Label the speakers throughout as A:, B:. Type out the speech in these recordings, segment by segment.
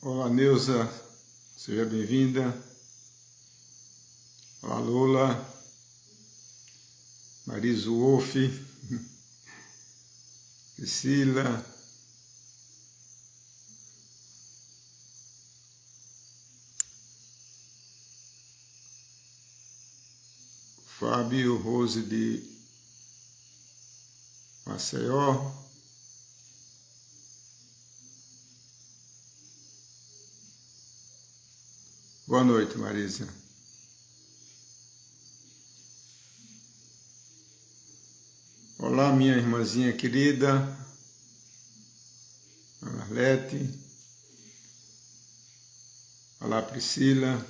A: Olá, Neuza, seja bem-vinda. Olá, Lola, Marisa Wolf, Priscila, Fábio, Rose de Maceió. Boa noite, Marisa. Olá, minha irmãzinha querida, Arlete. Olá, Priscila.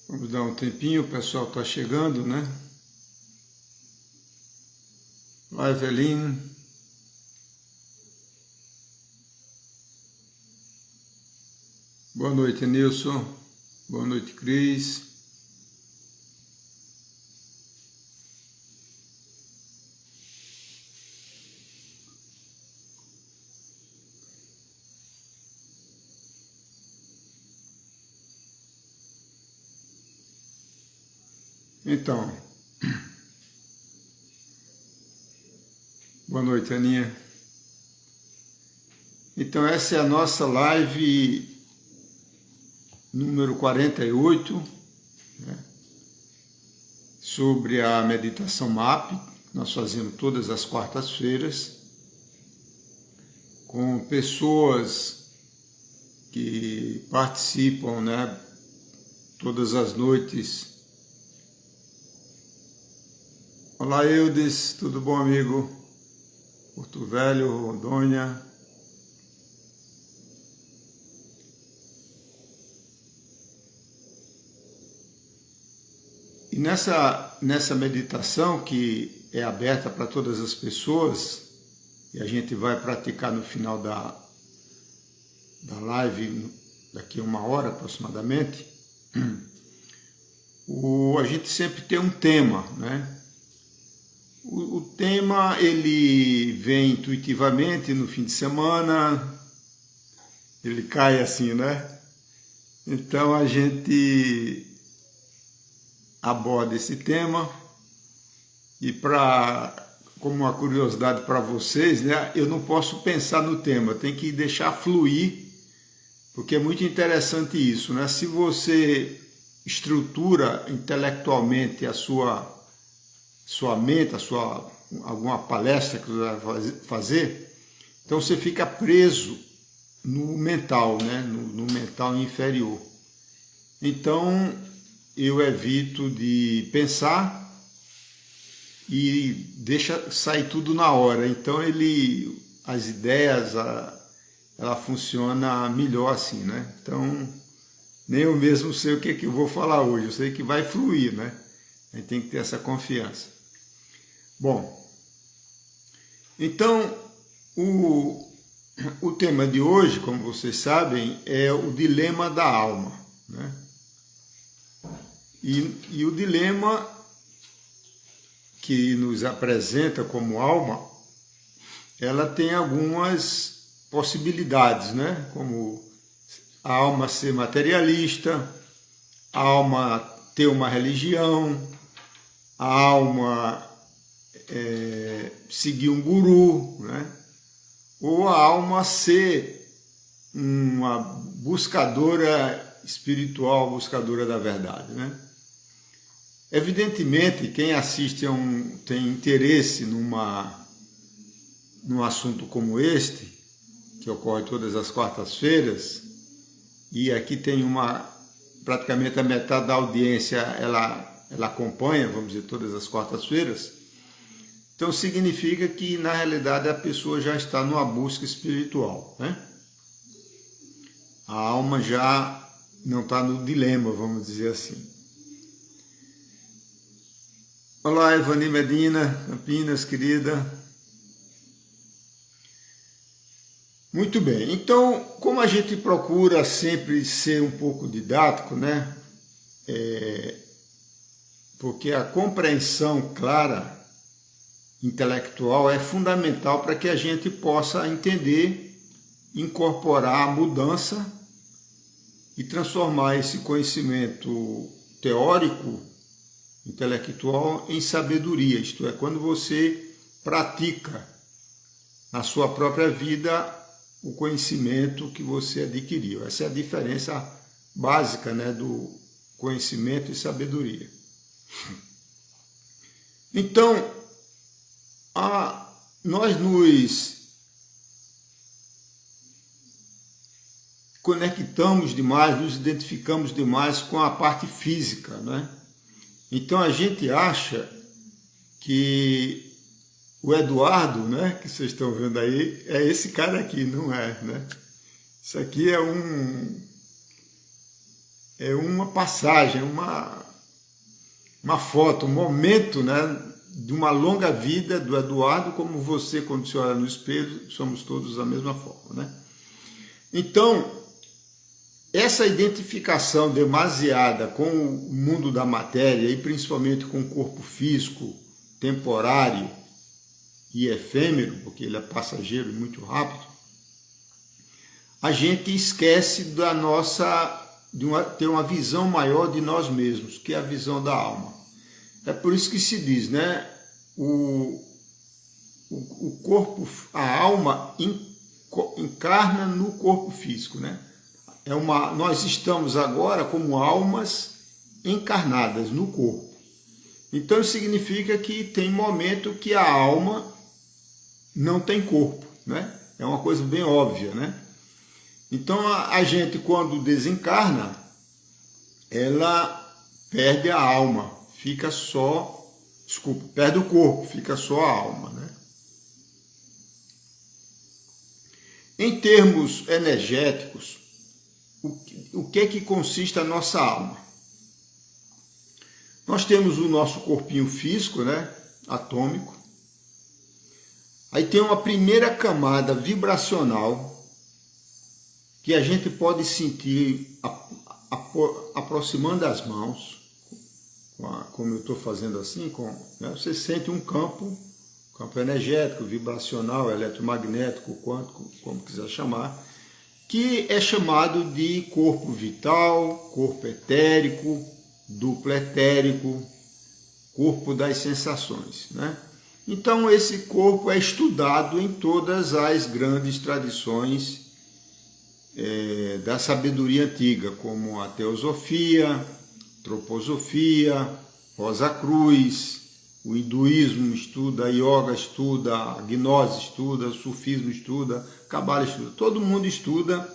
A: Vamos dar um tempinho, o pessoal está chegando, né? Olá, Eveline. Boa noite, Nilson. Boa noite, Cris. Então, boa noite, Aninha. Então, essa é a nossa live número 48, né, sobre a meditação MAP, que nós fazemos todas as quartas-feiras, com pessoas que participam, né, todas as noites. Olá, Eudes, tudo bom, amigo? Porto Velho, Rondônia. E nessa meditação, que é aberta para todas as pessoas, e a gente vai praticar no final da live, daqui a 1 hora aproximadamente, a gente sempre tem um tema, né? O tema, ele vem intuitivamente no fim de semana, ele cai assim, né? Então a gente aborda esse tema e como uma curiosidade para vocês, né, eu não posso pensar no tema, tem que deixar fluir, porque é muito interessante isso, né? Se você estrutura intelectualmente a sua mente, alguma palestra que você vai fazer, então você fica preso no mental, né? no mental inferior. Então eu evito de pensar e deixa sair tudo na hora. Então as ideias, ela funciona melhor assim, né? Então nem eu mesmo sei o que eu vou falar hoje, eu sei que vai fluir, né? A gente tem que ter essa confiança. Bom, então o tema de hoje, como vocês sabem, é o dilema da alma, né? E o dilema que nos apresenta como alma, ela tem algumas possibilidades, né? Como a alma ser materialista, a alma ter uma religião, a alma seguir um guru, né? Ou a alma ser uma buscadora espiritual, buscadora da verdade, né? Evidentemente, quem assiste tem interesse num assunto como este, que ocorre todas as quartas-feiras, e aqui tem praticamente a metade da audiência, ela acompanha, vamos dizer, todas as quartas-feiras. Então significa que, na realidade, a pessoa já está numa busca espiritual, né? A alma já não está no dilema, vamos dizer assim. Olá, Ivani Medina, Campinas, querida. Muito bem, então, como a gente procura sempre ser um pouco didático, né? Porque a compreensão clara, intelectual, é fundamental para que a gente possa entender, incorporar a mudança e transformar esse conhecimento teórico, intelectual, em sabedoria, isto é, quando você pratica na sua própria vida o conhecimento que você adquiriu. Essa é a diferença básica, né, do conhecimento e sabedoria. Então, nós nos conectamos demais, nos identificamos demais com a parte física, né? Então a gente acha que o Eduardo, né, que vocês estão vendo aí, é esse cara aqui, não é, né? Isso aqui é uma passagem, uma foto, um momento, né, de uma longa vida do Eduardo, como você, quando se olha no espelho, somos todos da mesma forma, né? Então, essa identificação demasiada com o mundo da matéria e principalmente com o corpo físico, temporário e efêmero, porque ele é passageiro e muito rápido, a gente esquece de ter uma visão maior de nós mesmos, que é a visão da alma. É por isso que se diz, né? O corpo, a alma encarna no corpo físico, né? Nós estamos agora como almas encarnadas no corpo. Então isso significa que tem momento que a alma não tem corpo, né? É uma coisa bem óbvia, né? Então a gente, quando desencarna, ela perde a alma, perde o corpo, fica só a alma, né? Em termos energéticos, o que é que consiste a nossa alma? Nós temos o nosso corpinho físico, né, atômico. Aí tem uma primeira camada vibracional que a gente pode sentir aproximando as mãos, como eu estou fazendo assim, né, você sente um campo energético, vibracional, eletromagnético, quântico, como quiser chamar, que é chamado de corpo vital, corpo etérico, duplo etérico, corpo das sensações, né? Então esse corpo é estudado em todas as grandes tradições da sabedoria antiga, como a teosofia, troposofia, Rosa Cruz, o hinduísmo estuda, a yoga estuda, a gnose estuda, o sufismo estuda, cabala estuda. Todo mundo estuda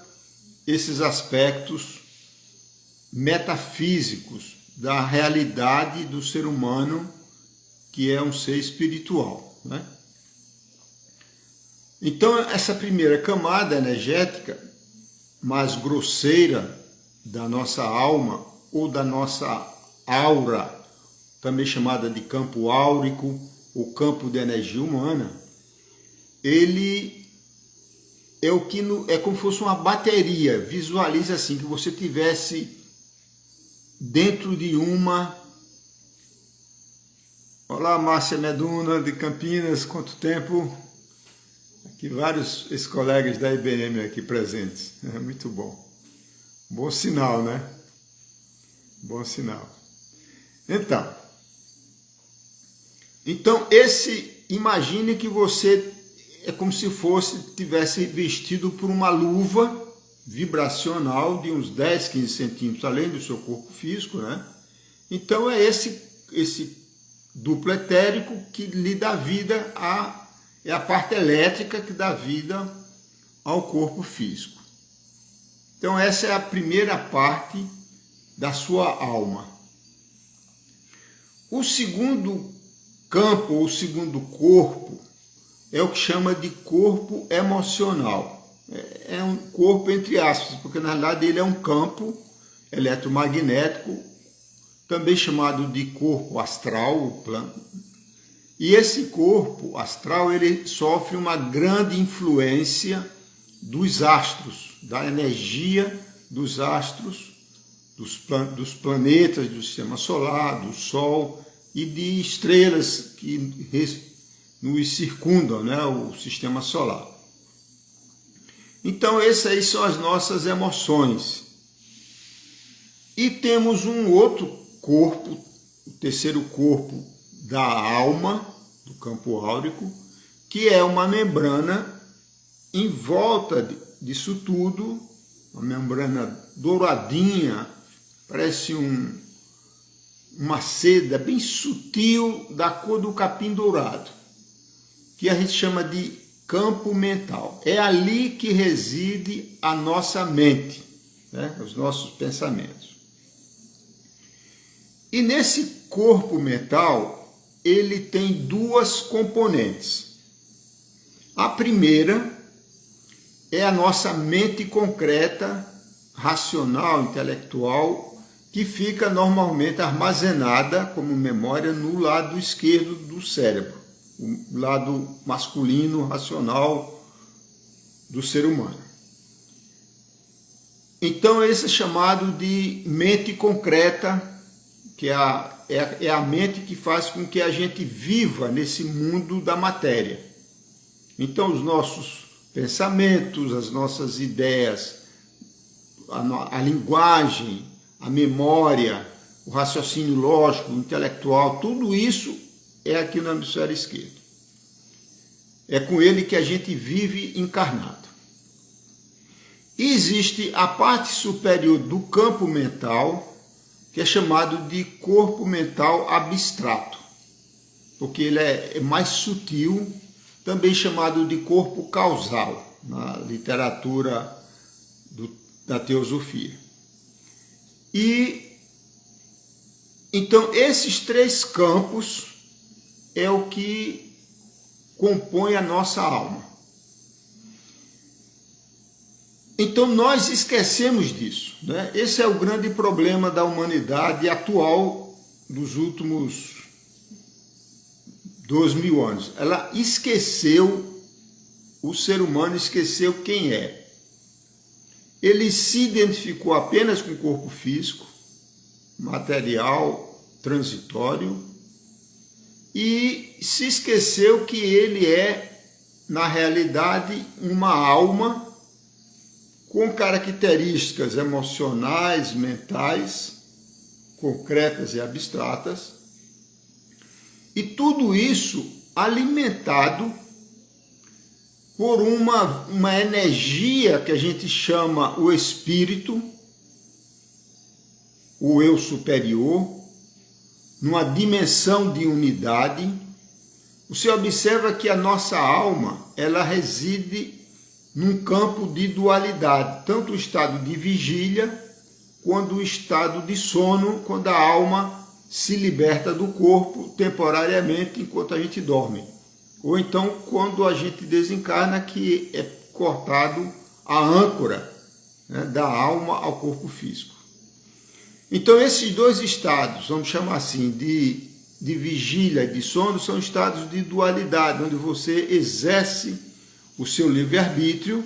A: esses aspectos metafísicos da realidade do ser humano, que é um ser espiritual, né? Então, essa primeira camada energética, mais grosseira, da nossa alma ou da nossa aura, também chamada de campo áurico ou campo de energia humana, ele é como se fosse uma bateria. Visualize assim, que você tivesse dentro de uma... Olá, Márcia Meduna, de Campinas, quanto tempo? Aqui vários ex-colegas da IBM aqui presentes, é muito bom. Bom sinal, né? Bom sinal. Então imagine que você é como se tivesse vestido por uma luva vibracional de uns 10, 15 centímetros, além do seu corpo físico, né? Então é esse duplo etérico que lhe dá vida é a parte elétrica que dá vida ao corpo físico. Então essa é a primeira parte da sua alma. O segundo campo, ou o segundo corpo, é o que chama de corpo emocional. É um corpo entre aspas, porque na realidade ele é um campo eletromagnético, também chamado de corpo astral, e esse corpo astral ele sofre uma grande influência dos astros, da energia dos astros, dos planetas do sistema solar, do Sol e de estrelas que nos circundam, né, o sistema solar. Então, essas aí são as nossas emoções. E temos um outro corpo, o terceiro corpo da alma, do campo áurico, que é uma membrana em volta disso tudo, uma membrana douradinha, parece uma seda bem sutil da cor do capim dourado, que a gente chama de campo mental. É ali que reside a nossa mente, né? Os nossos pensamentos. E nesse corpo mental, ele tem duas componentes. A primeira é a nossa mente concreta, racional, intelectual, que fica normalmente armazenada como memória no lado esquerdo do cérebro, o lado masculino, racional do ser humano. Então, esse é chamado de mente concreta, que é a mente que faz com que a gente viva nesse mundo da matéria. Então, os nossos pensamentos, as nossas ideias, a linguagem, a memória, o raciocínio lógico, intelectual, tudo isso é aqui no hemisfério esquerdo. É com ele que a gente vive encarnado. E existe a parte superior do campo mental, que é chamado de corpo mental abstrato, porque ele é mais sutil, também chamado de corpo causal, na literatura da teosofia. E então esses três campos é o que compõe a nossa alma. Então nós esquecemos disso, né? Esse é o grande problema da humanidade atual dos últimos 2000 anos. Ela esqueceu, o ser humano esqueceu quem é. Ele se identificou apenas com o corpo físico, material, transitório, e se esqueceu que ele é, na realidade, uma alma com características emocionais, mentais, concretas e abstratas, e tudo isso alimentado por uma energia que a gente chama o espírito, o eu superior, numa dimensão de unidade. Você observa que a nossa alma, ela reside num campo de dualidade, tanto o estado de vigília, quanto o estado de sono, quando a alma se liberta do corpo temporariamente enquanto a gente dorme. Ou então quando a gente desencarna, que é cortado a âncora, né, da alma ao corpo físico. Então esses dois estados, vamos chamar assim, de vigília e de sono, são estados de dualidade, onde você exerce o seu livre-arbítrio,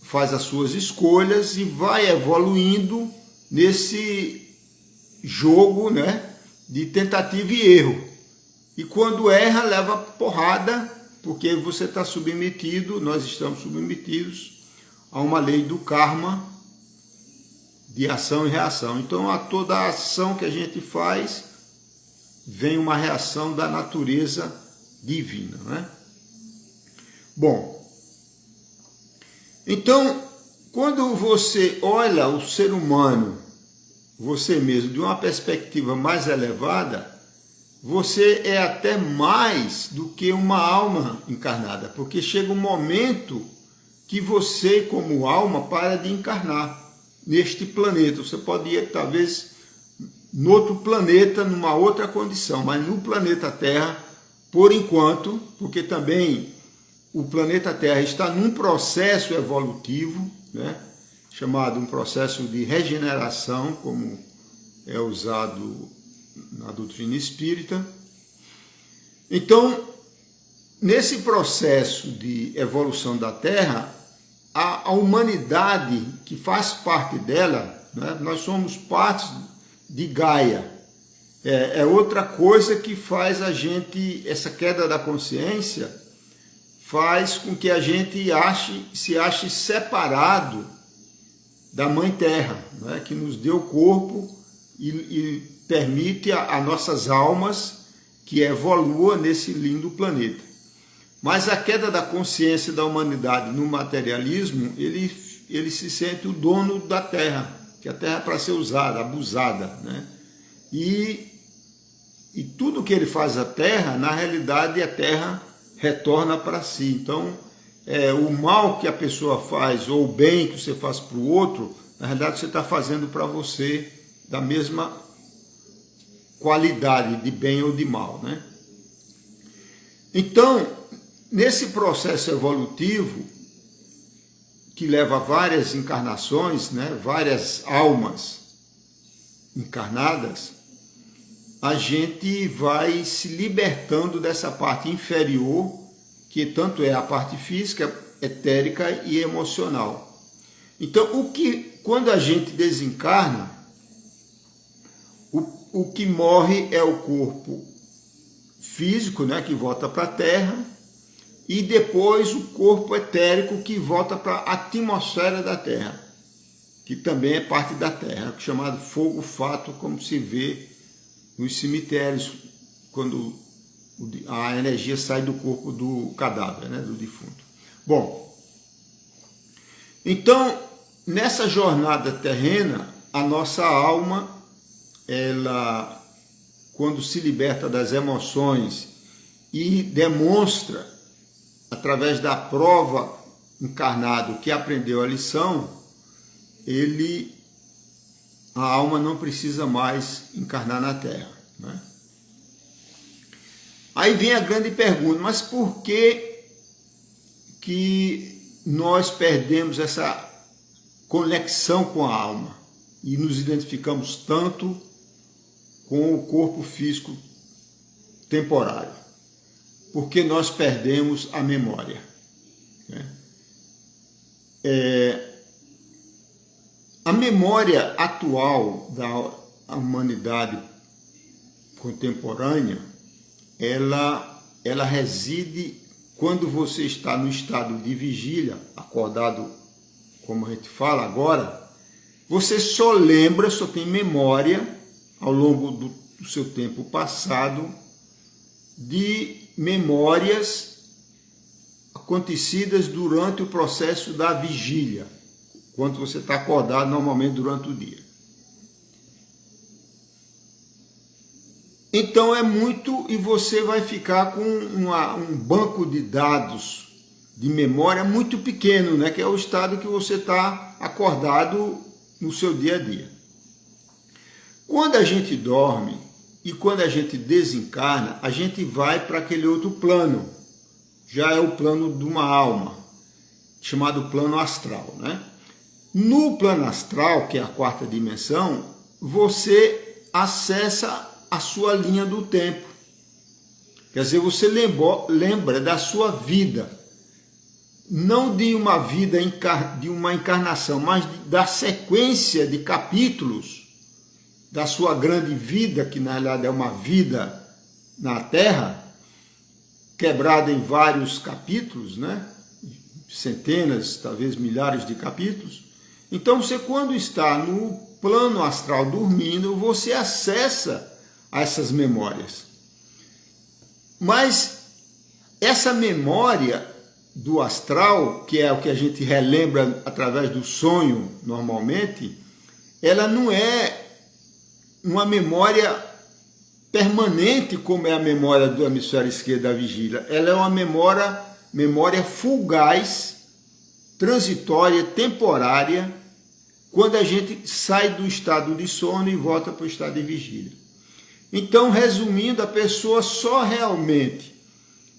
A: faz as suas escolhas e vai evoluindo nesse jogo, né, de tentativa e erro. E quando erra, leva porrada, porque você está submetido, nós estamos submetidos a uma lei do karma, de ação e reação. Então, a toda a ação que a gente faz, vem uma reação da natureza divina, né? Bom, então, quando você olha o ser humano, você mesmo, de uma perspectiva mais elevada, você é até mais do que uma alma encarnada, porque chega um momento que você, como alma, para de encarnar neste planeta. Você pode ir, talvez, no outro planeta, numa outra condição, mas no planeta Terra, por enquanto, porque também o planeta Terra está num processo evolutivo, né, chamado um processo de regeneração, como é usado na doutrina espírita. Então, nesse processo de evolução da Terra, a humanidade que faz parte dela, né, nós somos parte de Gaia. É outra coisa que faz a gente, essa queda da consciência, faz com que a gente se ache separado da Mãe Terra, né, que nos deu o corpo e permite a nossas almas que evoluam nesse lindo planeta. Mas a queda da consciência da humanidade no materialismo, ele se sente o dono da Terra, que a Terra é para ser usada, abusada, né? E tudo que ele faz à Terra, na realidade a Terra retorna para si. Então, o mal que a pessoa faz, ou o bem que você faz para o outro, na realidade você está fazendo para você da mesma qualidade de bem ou de mal, né? Então, nesse processo evolutivo, que leva a várias encarnações, né, várias almas encarnadas, a gente vai se libertando dessa parte inferior, que tanto é a parte física, etérica e emocional. Então, quando a gente desencarna, o que morre é o corpo físico, né, que volta para a Terra, e depois o corpo etérico que volta para a atmosfera da Terra, que também é parte da Terra, chamado fogo fato, como se vê nos cemitérios, quando a energia sai do corpo do cadáver, né, do defunto. Bom, então, nessa jornada terrena, a nossa alma, ela, quando se liberta das emoções e demonstra, através da prova encarnado que aprendeu a lição, a alma não precisa mais encarnar na Terra, né? Aí vem a grande pergunta, mas por que nós perdemos essa conexão com a alma e nos identificamos tanto com o corpo físico temporário? Porque nós perdemos a memória, né? A memória atual da humanidade contemporânea, ela reside quando você está no estado de vigília, acordado, como a gente fala agora, você só tem memória ao longo do seu tempo passado de memórias acontecidas durante o processo da vigília, quando você está acordado normalmente durante o dia. Então e você vai ficar com um banco de dados de memória muito pequeno, né, que é o estado que você está acordado no seu dia a dia. Quando a gente dorme e quando a gente desencarna, a gente vai para aquele outro plano, já é o plano de uma alma, chamado plano astral, né? No plano astral, que é a quarta dimensão, você acessa a sua linha do tempo. Quer dizer, você lembra da sua vida, não de uma vida, de uma encarnação, mas da sequência de capítulos da sua grande vida, que na realidade é uma vida na Terra, quebrada em vários capítulos, né? Centenas, talvez milhares de capítulos. Então, você, quando está no plano astral dormindo, você acessa a essas memórias. Mas essa memória do astral, que é o que a gente relembra através do sonho normalmente, ela não é uma memória permanente como é a memória do hemisfério esquerdo da vigília. Ela é uma memória fugaz, transitória, temporária, quando a gente sai do estado de sono e volta para o estado de vigília. Então, resumindo, a pessoa só realmente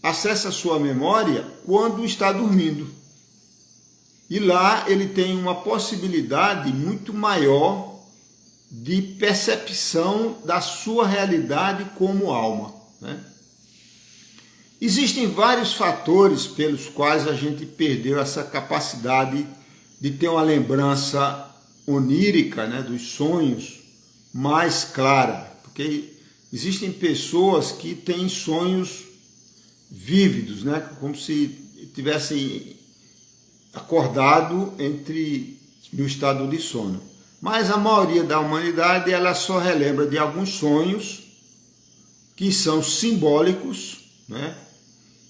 A: acessa a sua memória quando está dormindo. E lá ele tem uma possibilidade muito maior de percepção da sua realidade como alma, né? Existem vários fatores pelos quais a gente perdeu essa capacidade de ter uma lembrança onírica, né, dos sonhos mais clara, porque existem pessoas que têm sonhos vívidos, né, como se tivessem acordado no estado de sono. Mas a maioria da humanidade ela só relembra de alguns sonhos que são simbólicos, né,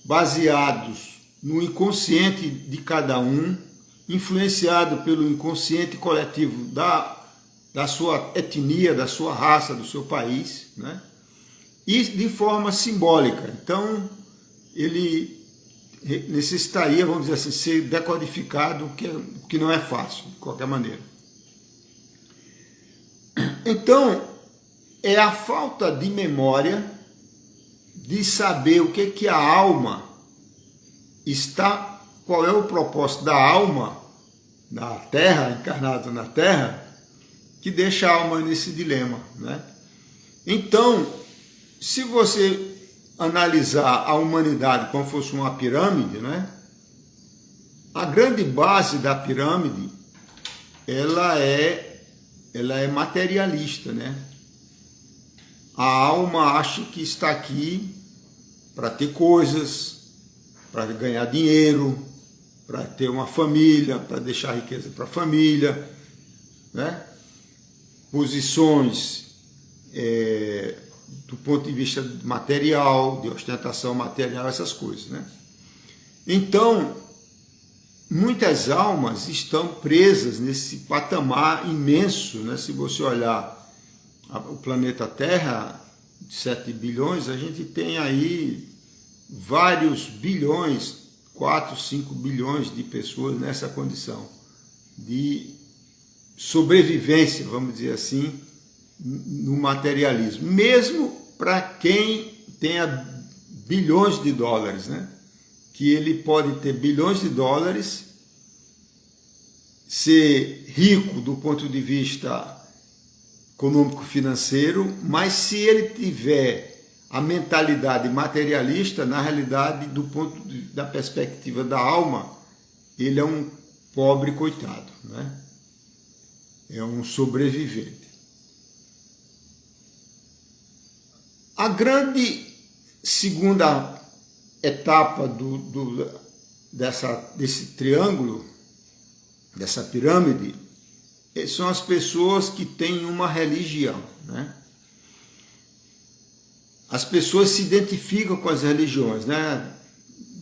A: baseados no inconsciente de cada um, influenciado pelo inconsciente coletivo da sua etnia, da sua raça, do seu país, né? E de forma simbólica. Então, ele necessitaria, vamos dizer assim, ser decodificado, o que não é fácil, de qualquer maneira. Então, é a falta de memória, de saber o que a alma está, qual é o propósito da alma na Terra, encarnado na Terra, que deixa a alma nesse dilema, né? Então, se você analisar a humanidade como fosse uma pirâmide, né? A grande base da pirâmide, ela é materialista, né? A alma acha que está aqui para ter coisas, para ganhar dinheiro, para ter uma família, para deixar riqueza para a família, né? Posições do ponto de vista material, de ostentação material, essas coisas, né? Então, muitas almas estão presas nesse patamar imenso, né? Se você olhar o planeta Terra, de 7 bilhões, a gente tem aí vários bilhões, 4, 5 bilhões de pessoas nessa condição de sobrevivência, vamos dizer assim, no materialismo. Mesmo para quem tenha bilhões de dólares, né? Que ele pode ter bilhões de dólares, ser rico do ponto de vista econômico-financeiro, mas se ele tiver a mentalidade materialista, na realidade, da perspectiva da alma, ele é um pobre coitado, né? É um sobrevivente. A grande segunda etapa desse triângulo, dessa pirâmide, são as pessoas que têm uma religião, né? As pessoas se identificam com as religiões, né?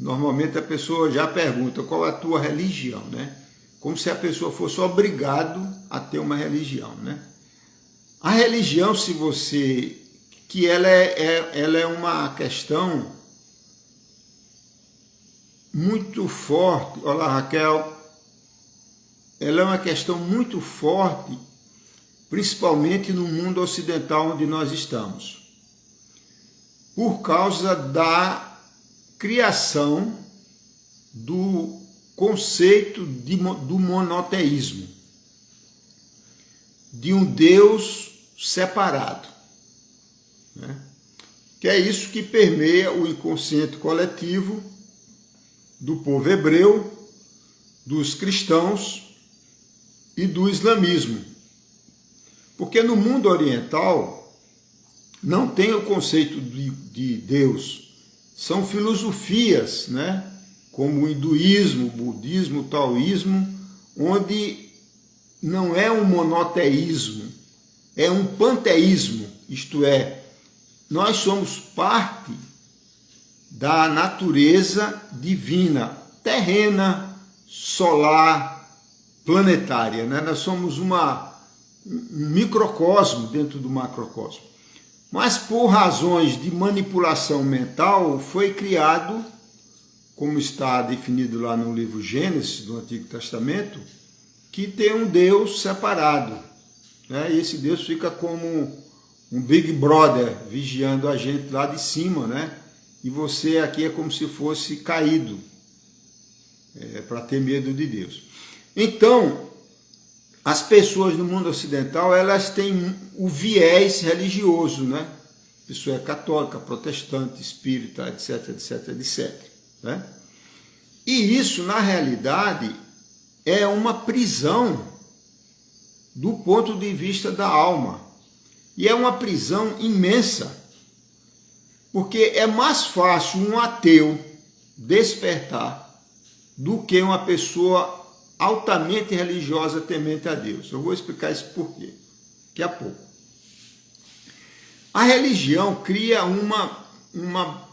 A: Normalmente a pessoa já pergunta qual é a tua religião, né? Como se a pessoa fosse obrigado a ter uma religião, né? A religião, que ela é uma questão muito forte. Olá, Raquel. Ela é uma questão muito forte, principalmente no mundo ocidental onde nós estamos, por causa da criação do conceito do monoteísmo, de um Deus separado, né? Que é isso que permeia o inconsciente coletivo do povo hebreu, dos cristãos e do islamismo. Porque no mundo oriental não tem o conceito de Deus, são filosofias, né? Como o hinduísmo, o budismo, o taoísmo, onde não é um monoteísmo, é um panteísmo, isto é, nós somos parte da natureza divina, terrena, solar, planetária, né? Nós somos um microcosmo dentro do macrocosmo. Mas por razões de manipulação mental foi criado, como está definido lá no livro Gênesis do Antigo Testamento, que tem um Deus separado, né? E esse Deus fica como um Big Brother vigiando a gente lá de cima, né? E você aqui é como se fosse caído, para ter medo de Deus. Então, as pessoas no mundo ocidental, elas têm o viés religioso, né? pessoa é católica, protestante, espírita, etc, etc, etc. Né? E isso, na realidade, é uma prisão do ponto de vista da alma. E é uma prisão imensa, porque é mais fácil um ateu despertar do que uma pessoa altamente religiosa, temente a Deus. Eu vou explicar isso por quê, daqui a pouco. A religião cria uma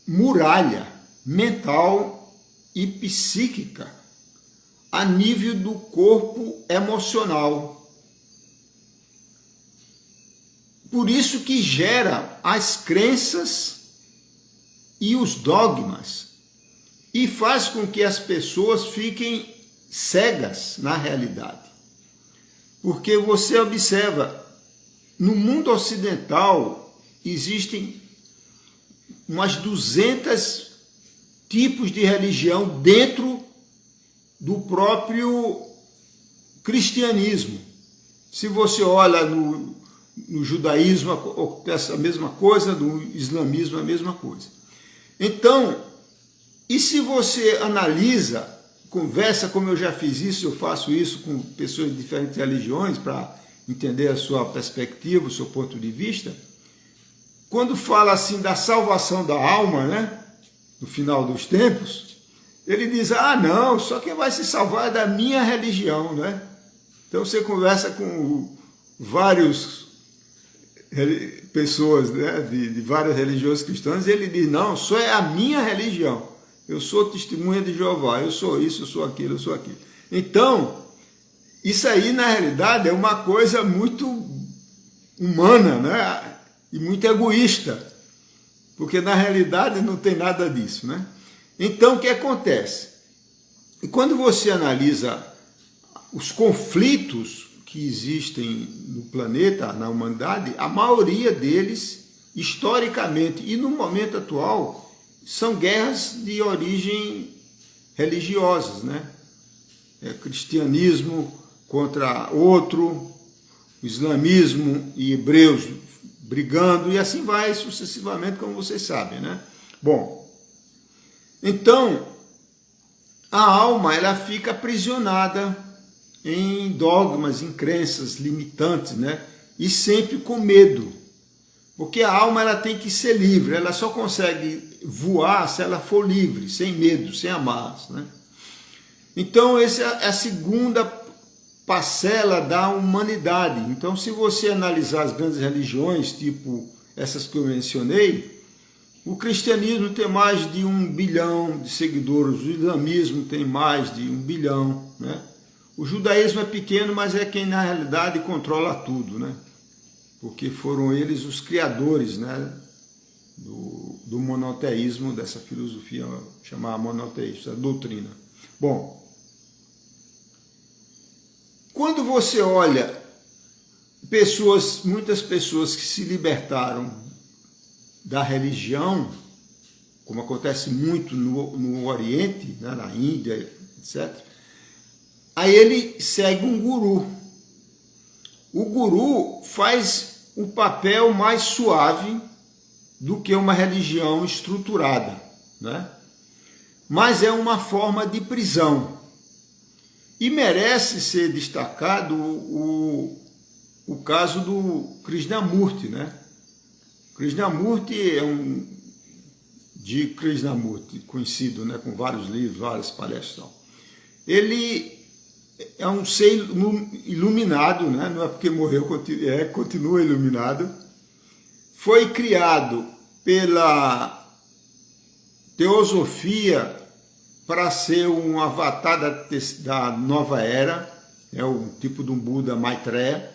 A: muralha mental e psíquica a nível do corpo emocional. Por isso que gera as crenças e os dogmas e faz com que as pessoas fiquem cegas na realidade. Porque você observa, no mundo ocidental existem umas 200 tipos de religião dentro do próprio cristianismo. Se você olha no judaísmo, acontece a mesma coisa, no islamismo a mesma coisa. Então, e se você analisa, conversa, como eu já fiz isso, eu faço isso com pessoas de diferentes religiões para entender a sua perspectiva, o seu ponto de vista, quando fala assim da salvação da alma, né, no final dos tempos, ele diz, ah não, só quem vai se salvar é da minha religião, né? Então você conversa com várias pessoas, né, de várias religiões cristãs, e ele diz, não, só é a minha religião, eu sou testemunha de Jeová, eu sou isso, eu sou aquilo, eu sou aquilo. Então, isso aí na realidade é uma coisa muito humana, né, e muito egoísta, porque na realidade não tem nada disso, né? Então, o que acontece? E quando você analisa os conflitos que existem no planeta, na humanidade, a maioria deles, historicamente e no momento atual, são guerras de origem religiosas, né? Cristianismo contra outro, o islamismo e hebreus brigando, e assim vai sucessivamente, como vocês sabem, né? Bom, então, a alma ela fica aprisionada em dogmas, em crenças limitantes, né? E sempre com medo. Porque a alma ela tem que ser livre, ela só consegue voar se ela for livre, sem medo, sem amarras, né? Então, essa é a segunda parcela da humanidade. Então, se você analisar as grandes religiões, tipo essas que eu mencionei, o cristianismo tem mais de 1 bilhão de seguidores, o islamismo tem mais de 1 bilhão, né? O judaísmo é pequeno, mas é quem na realidade controla tudo, né? Porque foram eles os criadores, né, do monoteísmo, dessa filosofia chamada monoteísta, doutrina. Bom, quando você olha muitas pessoas que se libertaram da religião, como acontece muito no Oriente, né, na Índia, etc., aí ele segue um guru. O guru faz um papel mais suave do que uma religião estruturada, né? Mas é uma forma de prisão. E merece ser destacado o caso do Krishnamurti, né? Krishnamurti é de Krishnamurti, conhecido, né, com vários livros, várias palestras. Ele é um ser iluminado, né? Não é porque morreu, continua iluminado. Foi criado pela teosofia para ser um avatar da nova era, é o tipo de um Buda Maitreya,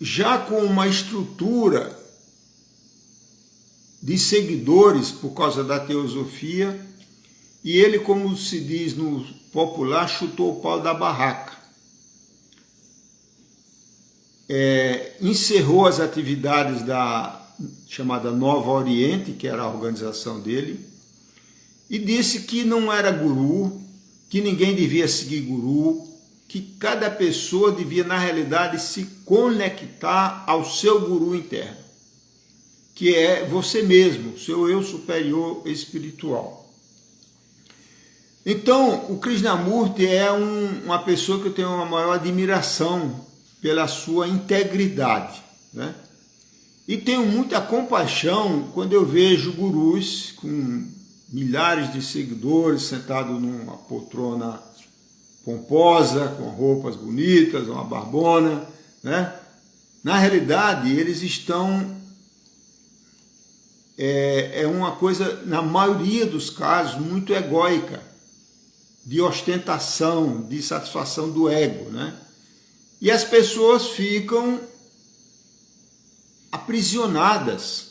A: já com uma estrutura de seguidores por causa da teosofia, e ele, como se diz no popular, chutou o pau da barraca. Encerrou as atividades da chamada Nova Oriente, que era a organização dele, e disse que não era guru, que ninguém devia seguir guru, que cada pessoa devia, na realidade, se conectar ao seu guru interno, que é você mesmo, seu eu superior espiritual. Então, o Krishnamurti é uma pessoa que eu tenho uma maior admiração pela sua integridade, né? E tenho muita compaixão quando eu vejo gurus com milhares de seguidores sentados numa poltrona pomposa, com roupas bonitas, uma barbona, né? Na realidade, eles estão... É uma coisa, na maioria dos casos, muito egóica, de ostentação, de satisfação do ego, né? E as pessoas ficam aprisionadas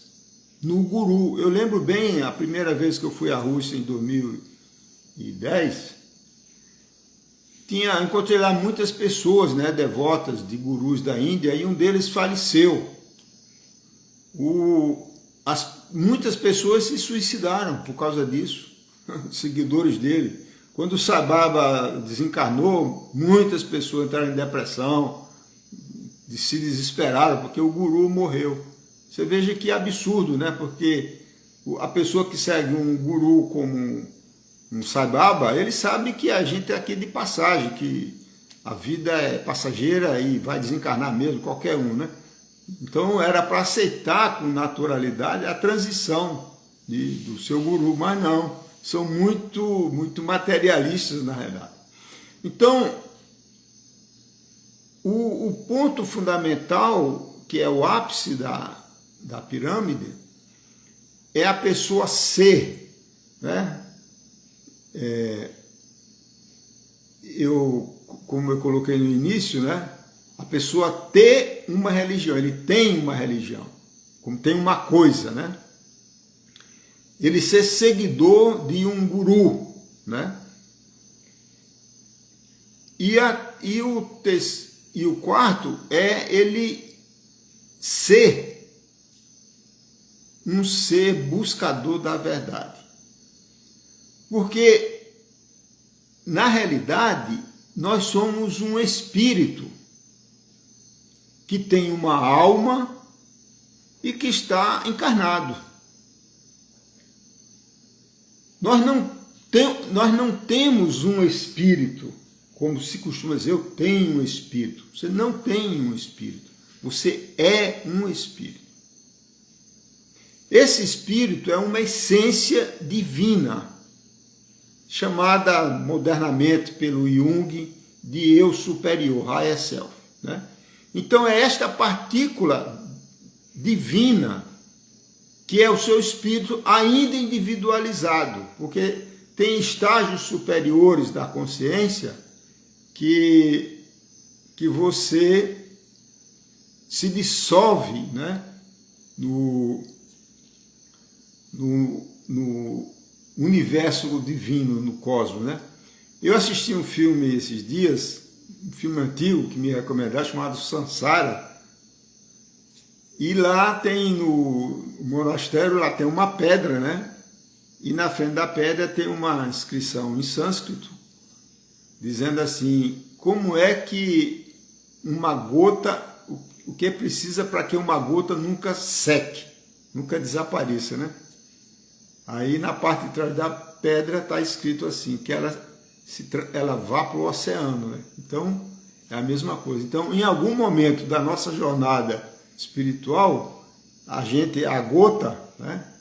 A: no guru. Eu lembro bem, a primeira vez que eu fui à Rússia, em 2010, encontrei lá muitas pessoas, né, devotas de gurus da Índia, e um deles faleceu. Muitas pessoas se suicidaram por causa disso, seguidores dele. Quando o Sai Baba desencarnou, muitas pessoas entraram em depressão, se desesperaram, porque o guru morreu. Você veja que absurdo, né? Porque a pessoa que segue um guru como um Sai Baba, ele sabe que a gente é aqui de passagem, que a vida é passageira e vai desencarnar mesmo, qualquer um, né? Então era para aceitar com naturalidade a transição do seu guru, mas não, são muito materialistas na realidade. Então, o ponto fundamental, que é o ápice da pirâmide, é a pessoa ser, né? Como eu coloquei no início, né? A pessoa ter uma religião, ele tem uma religião, como tem uma coisa, né? Ele ser seguidor de um guru, né? E o quarto é ele ser um ser buscador da verdade. Porque, na realidade, nós somos um espírito que tem uma alma e que está encarnado. Nós não temos um espírito, como se costuma dizer, eu tenho um espírito. Você não tem um espírito, você é um espírito. Esse espírito é uma essência divina, chamada modernamente pelo Jung de eu superior, higher self, né? Então é esta partícula divina que é o seu espírito ainda individualizado, porque tem estágios superiores da consciência que você se dissolve, né, no universo divino, no cosmos, né? Eu assisti um filme esses dias, um filme antigo que me recomendaram, chamado Sansara, e lá tem no monastério, lá tem uma pedra, né? E na frente da pedra tem uma inscrição em sânscrito, dizendo assim, como é que uma gota, o que precisa para que uma gota nunca seque, nunca desapareça, né? Aí na parte de trás da pedra está escrito assim, que ela vá para o oceano, né? Então é a mesma coisa. Então, em algum momento da nossa jornada espiritual, a gota, né,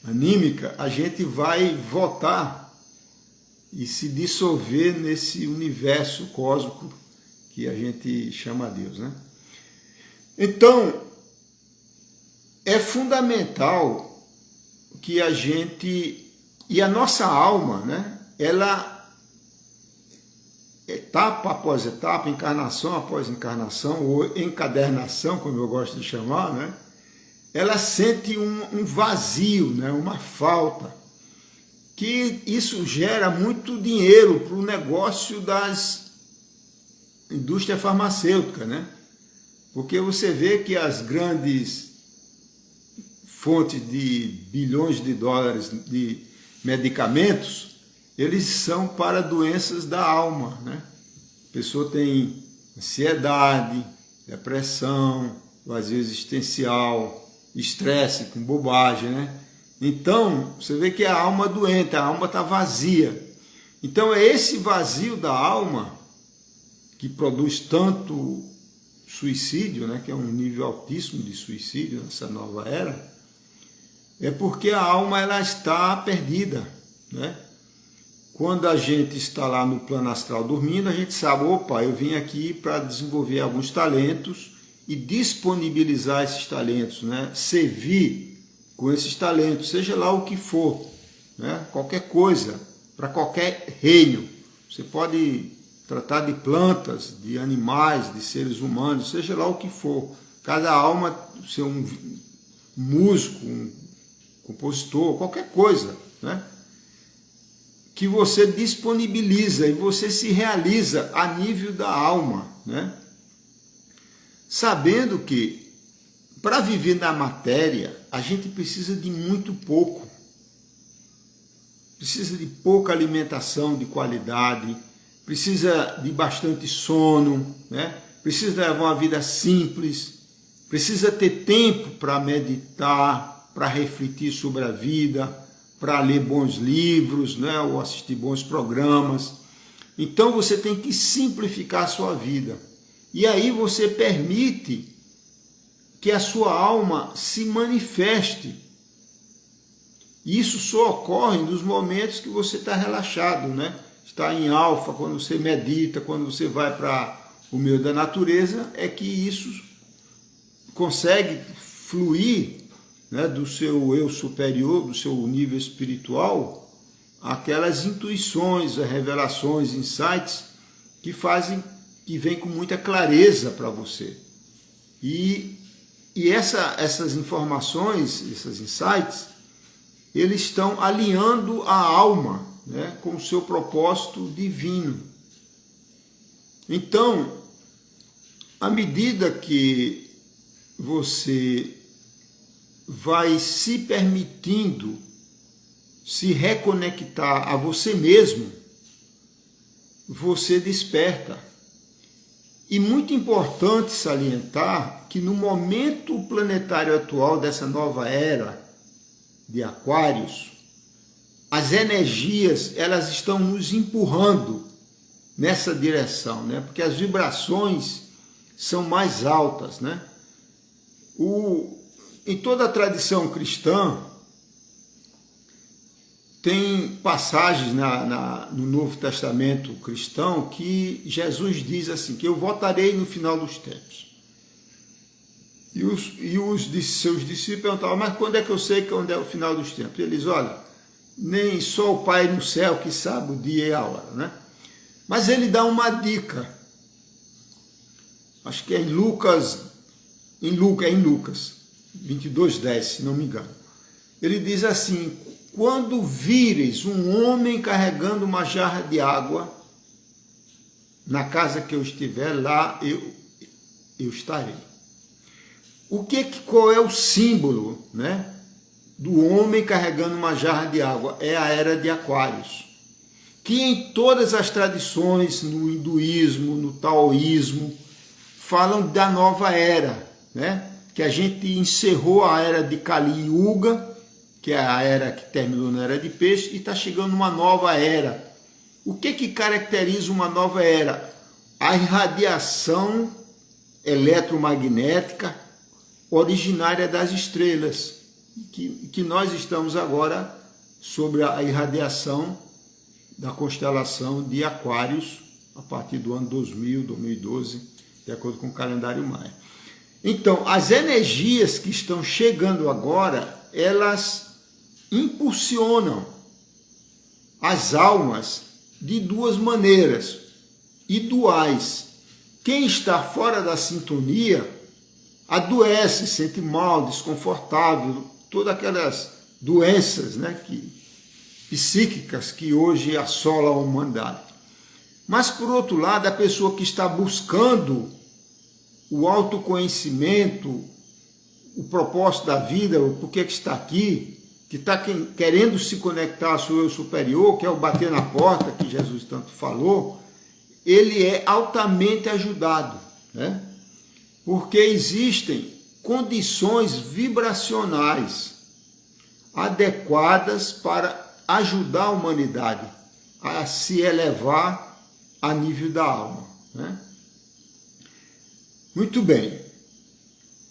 A: anímica, a gente vai voltar e se dissolver nesse universo cósmico que a gente chama Deus, né? Então, é fundamental que a gente, e a nossa alma, né, ela, etapa após etapa, encarnação após encarnação, ou encadernação, como eu gosto de chamar, né, ela sente um vazio, né, uma falta, que isso gera muito dinheiro para o negócio das indústrias farmacêuticas, né? Porque você vê que as grandes fontes de bilhões de dólares de medicamentos, eles são para doenças da alma, né? pessoa tem ansiedade, depressão, vazio existencial, estresse com bobagem, né? Então, você vê que é a alma doente, a alma está vazia. Então, é esse vazio da alma que produz tanto suicídio, né? Que é um nível altíssimo de suicídio nessa nova era, é porque a alma ela está perdida, né? Quando a gente está lá no plano astral dormindo, a gente sabe, opa, eu vim aqui para desenvolver alguns talentos e disponibilizar esses talentos, né? Servir com esses talentos, seja lá o que for, né? Qualquer coisa, para qualquer reino. Você pode tratar de plantas, de animais, de seres humanos, seja lá o que for. Cada alma, ser um músico, um compositor, qualquer coisa, né? Que você disponibiliza e você se realiza a nível da alma, né? Sabendo que para viver na matéria a gente precisa de muito pouco, precisa de pouca alimentação de qualidade, precisa de bastante sono, né? Precisa levar uma vida simples, precisa ter tempo para meditar, para refletir sobre a vida, para ler bons livros, né, ou assistir bons programas. Então você tem que simplificar a sua vida. E aí você permite que a sua alma se manifeste. Isso só ocorre nos momentos que você está relaxado, né? Está em alfa, quando você medita, quando você vai para o meio da natureza, é que isso consegue fluir, né, do seu eu superior, do seu nível espiritual, aquelas intuições, revelações, insights que fazem, que vêm com muita clareza para você. E essas informações, esses insights, eles estão alinhando a alma, né, com o seu propósito divino. Então, à medida que você vai se permitindo se reconectar a você mesmo, você desperta. E muito importante salientar que no momento planetário atual dessa nova era de Aquários, as energias elas estão nos empurrando nessa direção, né? Porque as vibrações são mais altas, né? Em toda a tradição cristã, tem passagens no Novo Testamento cristão que Jesus diz assim, que eu voltarei no final dos tempos. E os de seus discípulos perguntavam, mas quando é que eu sei quando é o final dos tempos? Ele diz, olha, nem só o Pai no céu que sabe o dia e a hora, né? Mas ele dá uma dica, acho que é em Lucas 22:10, se não me engano. Ele diz assim, quando vires um homem carregando uma jarra de água, na casa que eu estiver, lá eu estarei. Qual é o símbolo, né, do homem carregando uma jarra de água? É a era de Aquários, que em todas as tradições, no hinduísmo, no taoísmo, falam da nova era, né? Que a gente encerrou a era de Kali Yuga, que é a era que terminou na era de peixe, e está chegando uma nova era. O que caracteriza uma nova era? A irradiação eletromagnética originária das estrelas, que nós estamos agora sobre a irradiação da constelação de Aquários, a partir do ano 2000, 2012, de acordo com o calendário maia. Então, as energias que estão chegando agora, elas impulsionam as almas de duas maneiras, e duais. Quem está fora da sintonia adoece, sente mal, desconfortável, todas aquelas doenças, né, psíquicas que hoje assolam a humanidade. Mas, por outro lado, a pessoa que está buscando o autoconhecimento, o propósito da vida, o porquê que está aqui, que está querendo se conectar ao seu eu superior, que é o bater na porta, que Jesus tanto falou, ele é altamente ajudado, né? Porque existem condições vibracionais adequadas para ajudar a humanidade a se elevar a nível da alma, né? Muito bem.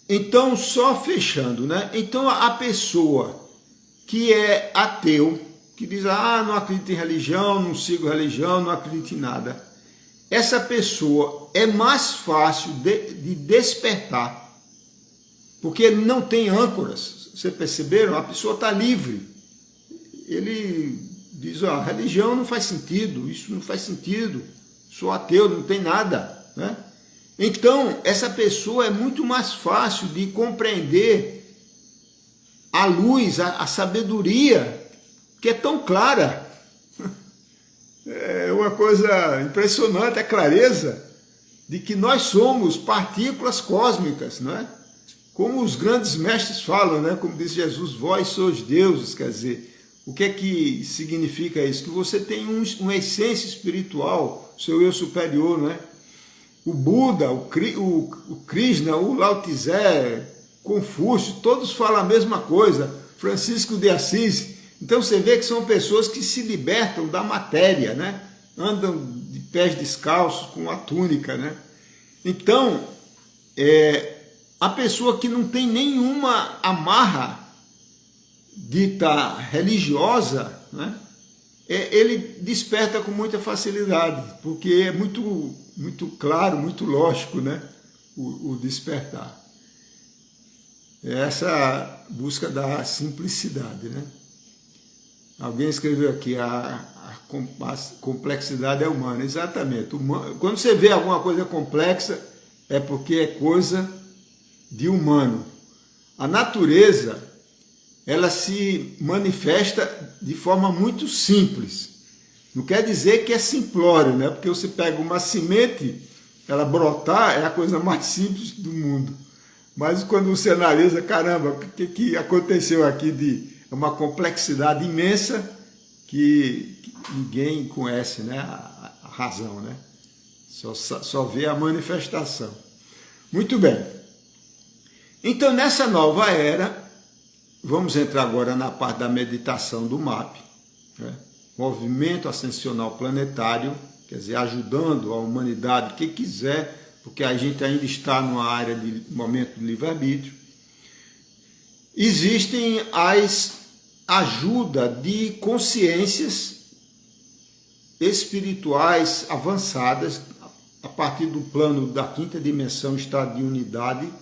A: Então, só fechando, né? Então, a pessoa que é ateu, que diz, não acredito em religião, não sigo religião, não acredito em nada. Essa pessoa é mais fácil de despertar, porque ele não tem âncoras. Vocês perceberam? A pessoa está livre. Ele diz, a religião não faz sentido, isso não faz sentido, sou ateu, não tem nada, né? Então, essa pessoa é muito mais fácil de compreender a luz, a sabedoria, que é tão clara. É uma coisa impressionante, a clareza de que nós somos partículas cósmicas, não é? Como os grandes mestres falam, né? Como diz Jesus, vós sois deuses, quer dizer, o que é que significa isso? Que você tem uma essência espiritual, seu eu superior, não é? O Buda, o Krishna, o Lao Tse, Confúcio, todos falam a mesma coisa, Francisco de Assis. Então você vê que são pessoas que se libertam da matéria, né? Andam de pés descalços, com a túnica, né? Então, a pessoa que não tem nenhuma amarra dita religiosa, né? Ele desperta com muita facilidade, porque é muito claro, muito lógico, né? O despertar. Essa busca da simplicidade, né? Alguém escreveu aqui, a complexidade é humana. Exatamente. Quando você vê alguma coisa complexa, é porque é coisa de humano. A natureza, ela se manifesta de forma muito simples. Não quer dizer que é simplório, né? Porque você pega uma semente, ela brotar, é a coisa mais simples do mundo. Mas quando você analisa, caramba, o que aconteceu aqui de uma complexidade imensa que ninguém conhece, né? A razão, né? Só vê a manifestação. Muito bem. Então, nessa nova era, vamos entrar agora na parte da meditação do MAP, né? Movimento Ascensional Planetário, quer dizer, ajudando a humanidade, quem quiser, porque a gente ainda está numa área de momento de livre-arbítrio. Existem as ajuda de consciências espirituais avançadas, a partir do plano da quinta dimensão, estado de unidade,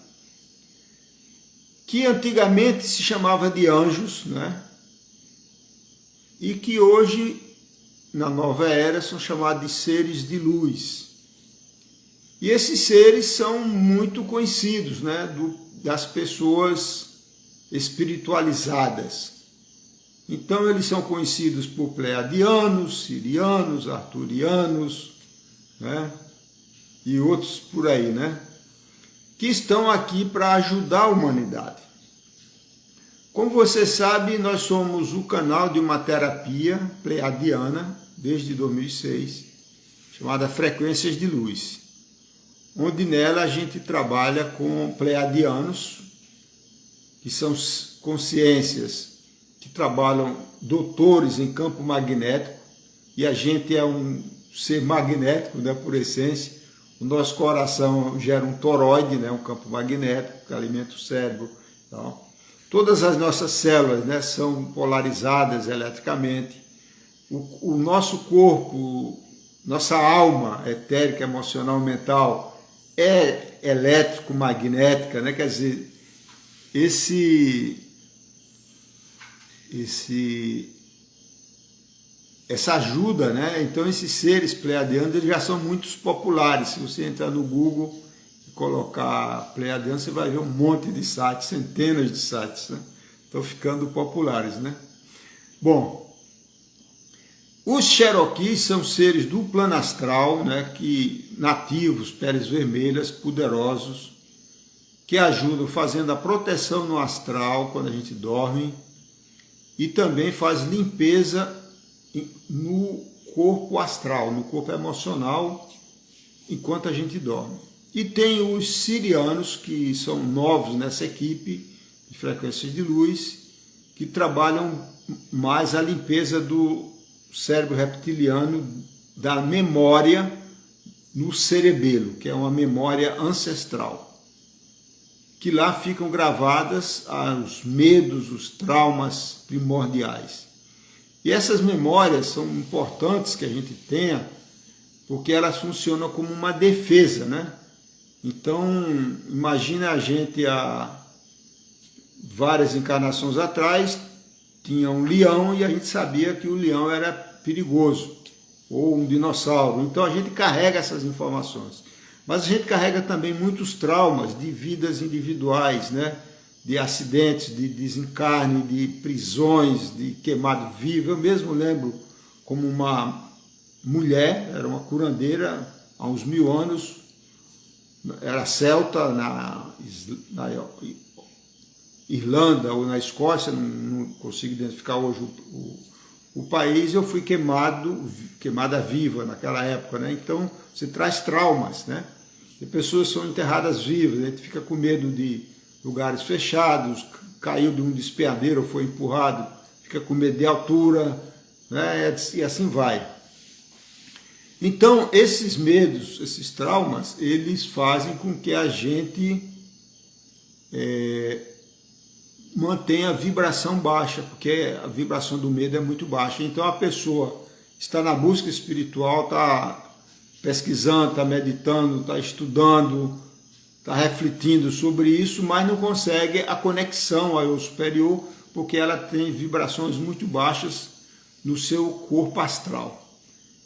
A: que antigamente se chamava de anjos, né? E que hoje, na nova era, são chamados de seres de luz. E esses seres são muito conhecidos, né? Das pessoas espiritualizadas. Então eles são conhecidos por pleiadianos, sirianos, arturianos, né? E outros por aí, né? Que estão aqui para ajudar a humanidade. Como você sabe, nós somos o canal de uma terapia pleiadiana desde 2006, chamada Frequências de Luz, onde nela a gente trabalha com pleiadianos, que são consciências que trabalham, doutores em campo magnético, e a gente é um ser magnético, né, por essência. O nosso coração gera um toroide, né, um campo magnético que alimenta o cérebro. Então, todas as nossas células, né, são polarizadas eletricamente. O nosso corpo, nossa alma etérica, emocional, mental é elétrico-magnética, né? Quer dizer, essa ajuda, né? Então esses seres pleiadianos, eles já são muito populares. Se você entrar no Google e colocar pleiadianos, você vai ver um monte de sites, centenas de sites, né? Estão ficando populares, né? Bom, os Cherokees são seres do plano astral, né? Que nativos, peles vermelhas, poderosos, que ajudam fazendo a proteção no astral quando a gente dorme, e também faz limpeza no corpo astral, no corpo emocional enquanto a gente dorme. E tem os sirianos, que são novos nessa equipe de frequências de luz, que trabalham mais a limpeza do cérebro reptiliano, da memória no cerebelo, que é uma memória ancestral, que lá ficam gravadas os medos, os traumas primordiais. E essas memórias são importantes que a gente tenha, porque elas funcionam como uma defesa, né? Então, imagina a gente há várias encarnações atrás, tinha um leão e a gente sabia que o leão era perigoso, ou um dinossauro. Então a gente carrega essas informações. Mas a gente carrega também muitos traumas de vidas individuais, né? De acidentes, de desencarne, de prisões, de queimado vivo. Eu mesmo lembro como uma mulher, era uma curandeira, há uns 1000 anos, era celta, na Irlanda ou na Escócia, não consigo identificar hoje o país. Eu fui queimada viva naquela época, né? Então você traz traumas, né? E pessoas são enterradas vivas, a gente fica com medo de lugares fechados, caiu de um despenhadeiro ou foi empurrado, fica com medo de altura, né? E assim vai. Então, esses medos, esses traumas, eles fazem com que a gente mantenha a vibração baixa, porque a vibração do medo é muito baixa. Então, a pessoa está na busca espiritual, está pesquisando, está meditando, está estudando, está refletindo sobre isso, mas não consegue a conexão ao eu superior, porque ela tem vibrações muito baixas no seu corpo astral.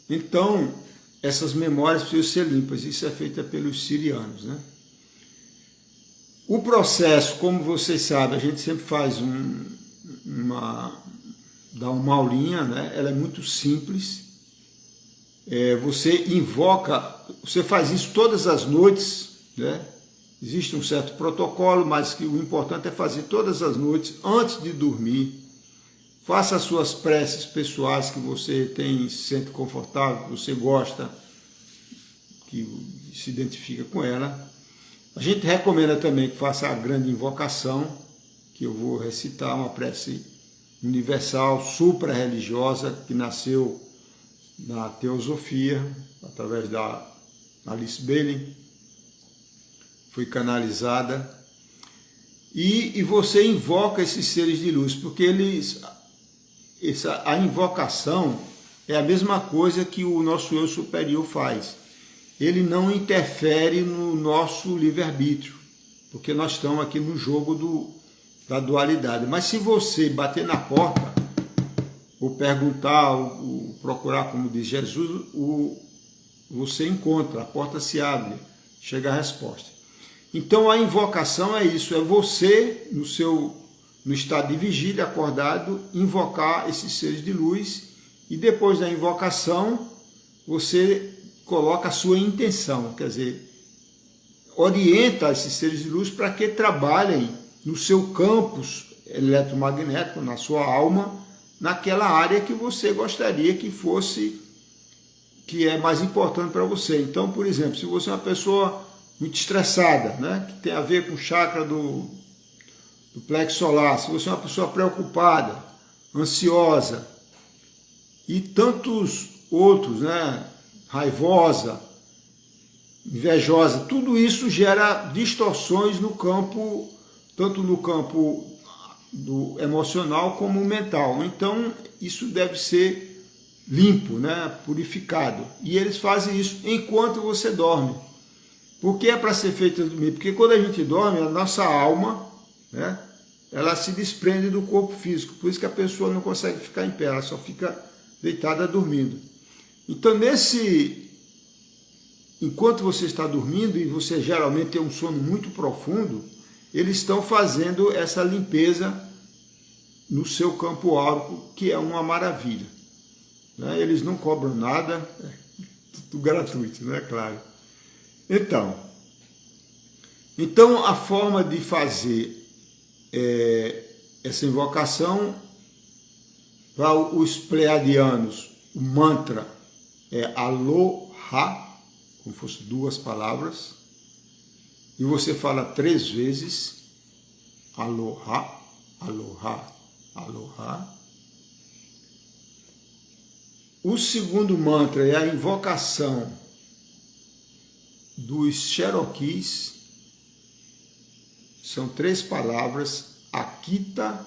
A: Então, essas memórias precisam ser limpas. Isso é feito pelos sirianos, né? O processo, como vocês sabem, a gente sempre faz dá uma aulinha, né? Ela é muito simples. Você invoca, você faz isso todas as noites, né? Existe um certo protocolo, mas que o importante é fazer todas as noites, antes de dormir. Faça as suas preces pessoais que você se sente confortável, que você gosta, que se identifica com ela. A gente recomenda também que faça a grande invocação, que eu vou recitar, uma prece universal, supra-religiosa, que nasceu na teosofia, através da Alice Bailey, foi canalizada. E você invoca esses seres de luz, porque a invocação é a mesma coisa que o nosso eu superior faz. Ele não interfere no nosso livre-arbítrio, porque nós estamos aqui no jogo da dualidade. Mas se você bater na porta, ou perguntar, ou procurar, como diz Jesus, você encontra, a porta se abre, chega a resposta. Então a invocação é isso, é você, no estado de vigília, acordado, invocar esses seres de luz, e depois da invocação, você coloca a sua intenção, quer dizer, orienta esses seres de luz para que trabalhem no seu campus eletromagnético, na sua alma, naquela área que você gostaria que fosse, que é mais importante para você. Então, por exemplo, se você é uma pessoa muito estressada, né, que tem a ver com o chakra do plexo solar, se você é uma pessoa preocupada, ansiosa e tantos outros, né, raivosa, invejosa, tudo isso gera distorções no campo, tanto no campo do emocional como mental. Então, isso deve ser limpo, né, purificado. E eles fazem isso enquanto você dorme. Por que é para ser feito dormir? Porque quando a gente dorme, a nossa alma, né, ela se desprende do corpo físico. Por isso que a pessoa não consegue ficar em pé, ela só fica deitada dormindo. Então, enquanto você está dormindo, e você geralmente tem um sono muito profundo, eles estão fazendo essa limpeza no seu campo áurico, que é uma maravilha. Né? Eles não cobram nada, é tudo gratuito, né? Claro. Então a forma de fazer essa invocação, para os pleiadianos, o mantra é Aloha, como se fosse 2 palavras, e você fala 3 vezes, Aloha, Aloha, Aloha. O segundo mantra é a invocação dos Cherokees. São 3 palavras, Akita,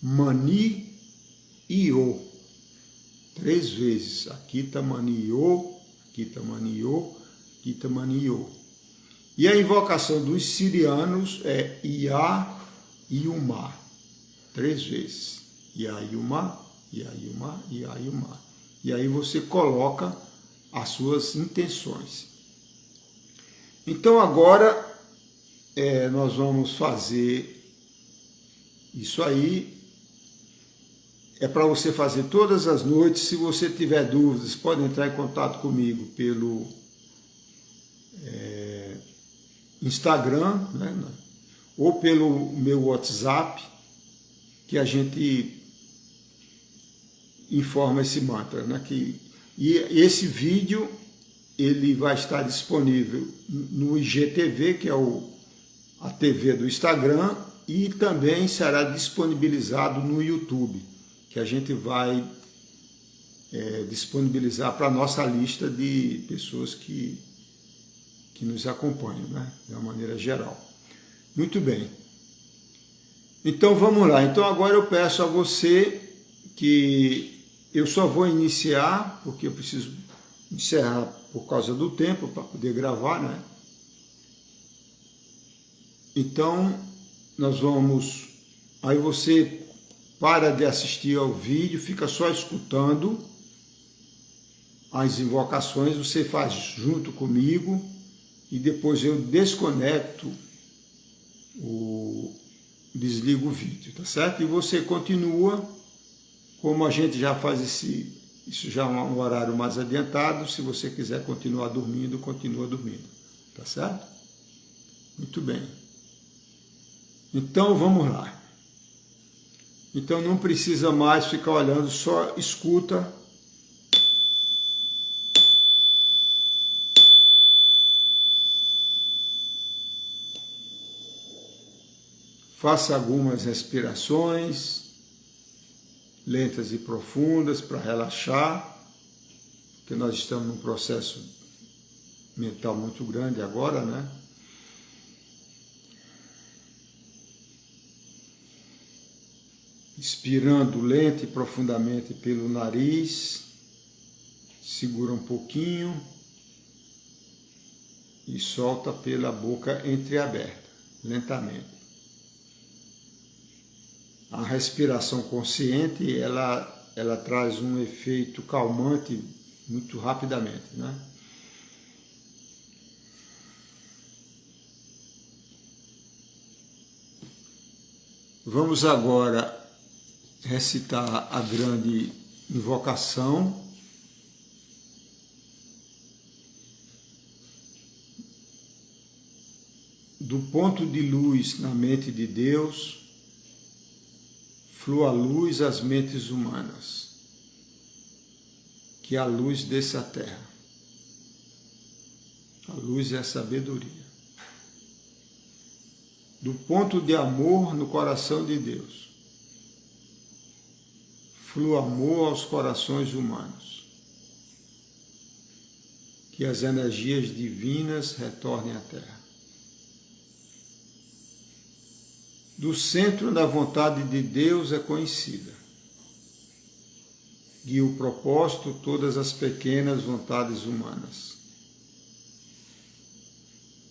A: Mani e O. 3 vezes, Akita, Mani, O, Akita, Mani, O, Akita, Mani, O. E a invocação dos sirianos é Ia, Iuma. 3 vezes, Ia, Iuma, Ia, Iuma, Ia, Iuma. E aí você coloca as suas intenções. Então agora nós vamos fazer isso aí. É para você fazer todas as noites. Se você tiver dúvidas, pode entrar em contato comigo pelo Instagram, né, ou pelo meu WhatsApp, que a gente informa esse mantra, né? E esse vídeo ele vai estar disponível no IGTV, que é a TV do Instagram, e também será disponibilizado no YouTube, que a gente vai disponibilizar para a nossa lista de pessoas que nos acompanham, né? De uma maneira geral. Muito bem. Então vamos lá. Então agora eu peço a você que eu só vou iniciar, porque eu preciso encerrar por causa do tempo, para poder gravar, né? Então, nós vamos... Aí você para de assistir ao vídeo, fica só escutando as invocações, você faz junto comigo, e depois eu desconecto, desligo o vídeo, tá certo? E você continua. Como a gente já faz isso já é um horário mais adiantado, se você quiser continuar dormindo, continua dormindo, tá certo? Muito bem. Então vamos lá. Então não precisa mais ficar olhando, só escuta. Faça algumas respirações lentas e profundas para relaxar, porque nós estamos num processo mental muito grande agora, né? Inspirando lento e profundamente pelo nariz, segura um pouquinho e solta pela boca entreaberta, lentamente. A respiração consciente, ela traz um efeito calmante muito rapidamente, né? Vamos agora recitar a grande invocação. Do ponto de luz na mente de Deus, flua a luz às mentes humanas, que a luz desça à terra. A luz é a sabedoria. Do ponto de amor no coração de Deus, flua amor aos corações humanos, que as energias divinas retornem à terra. Do centro da vontade de Deus é conhecida. Guia o propósito todas as pequenas vontades humanas.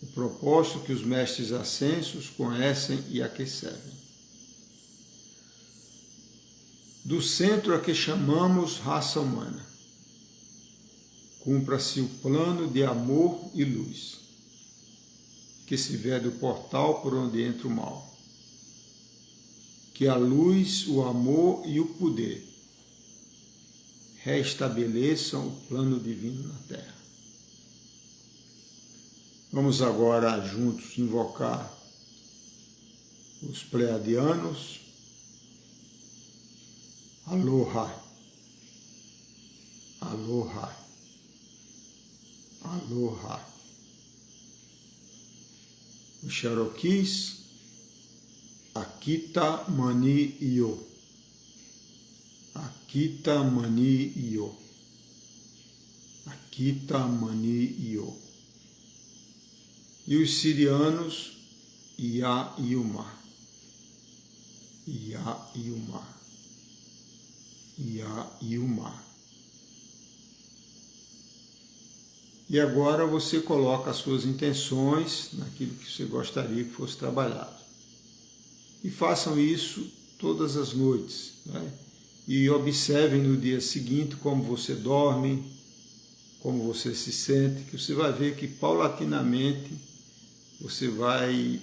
A: O propósito que os mestres ascensos conhecem e a que servem. Do centro a que chamamos raça humana, cumpra-se o plano de amor e luz, que se vê do portal por onde entra o mal. Que a luz, o amor e o poder restabeleçam o plano divino na Terra. Vamos agora juntos invocar os pleiadianos. Aloha, Aloha, Aloha. Os Cherokees, Akita Mani Yo. Akita Mani Yo. Akita Mani Yo. E os sirianos, Ia Yuma. Ia Yuma. Ia Yuma. E agora você coloca as suas intenções naquilo que você gostaria que fosse trabalhado. E façam isso todas as noites, né? E observem no dia seguinte como você dorme, como você se sente, que você vai ver que paulatinamente você vai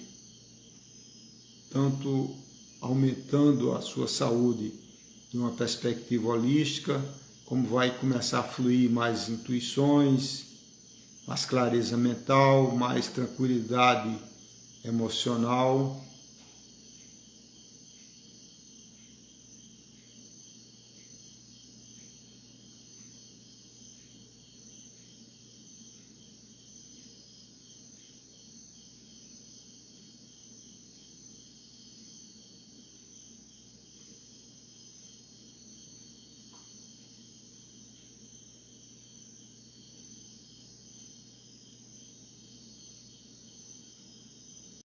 A: tanto aumentando a sua saúde de uma perspectiva holística, como vai começar a fluir mais intuições, mais clareza mental, mais tranquilidade emocional,